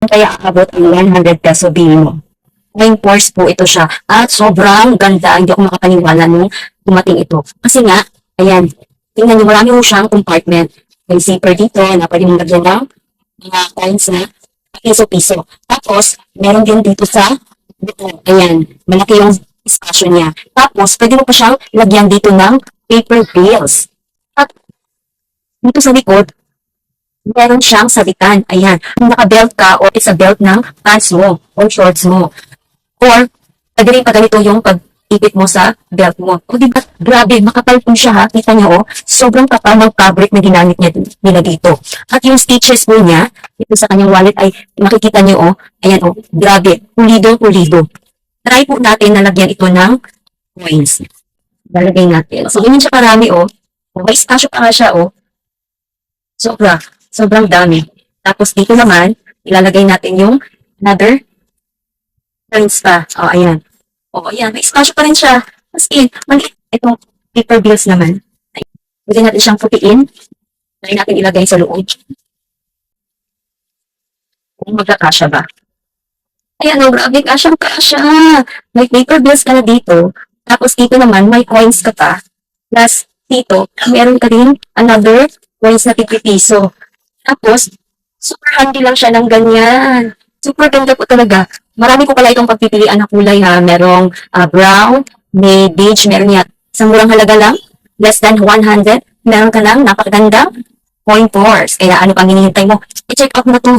Kaya abot ang 100 peso bill mo. Coin force po ito siya. At sobrang ganda. Hindi ako makapaniwala nung dumating ito. Kasi nga, ayan, tingnan niyo, marami mo siyang compartment. May zipper dito na pwede mong lagyan ng mga coins na piso-piso. Tapos, meron din dito sa likod. Ayan, malaki yung espasyo niya. Tapos, pwede mo pa siyang lagyan dito ng paper bills. At dito sa likod, meron siyang sabitan. Ayan. Kung naka-belt ka o isa belt ng pants mo o shorts mo. Or, pwede rin pa ganito yung pag-ipit mo sa belt mo. O diba, grabe, makapal po siya ha. Kita niyo sobrang kapal ng fabric na ginamit nila dito. At yung stitches po niya, ito sa kanyang wallet ay makikita niyo ayan grabe, pulido-pulido. Try po natin na lagyan ito ng coins. Lalagay natin. So, ganyan siya karami may espasyo pa nga siya Sobrang dami. Tapos dito naman, ilalagay natin yung another coins pa. Ayan. Ayan. May espasyo pa rin siya. As in, maliit. Itong paper bills naman. Pwede natin siyang putiin. Pwede natin ilagay sa loob. Kung magkakasya ba. Ayan, grabe, kasyang-kasya. May paper bills ka na dito. Tapos dito naman, may coins ka pa. Plus, dito, meron ka rin another coins na piso. Tapos, super handy lang siya ng ganyan. Super ganda po talaga. Marami ko pala itong pagpipilian na kulay ha. Merong brown, may beige, meron niya. Isang murang halaga lang, less than 100. Meron ka lang napakagandang coin purse. Kaya ano pang hinihintay mo? I-check out mo na to.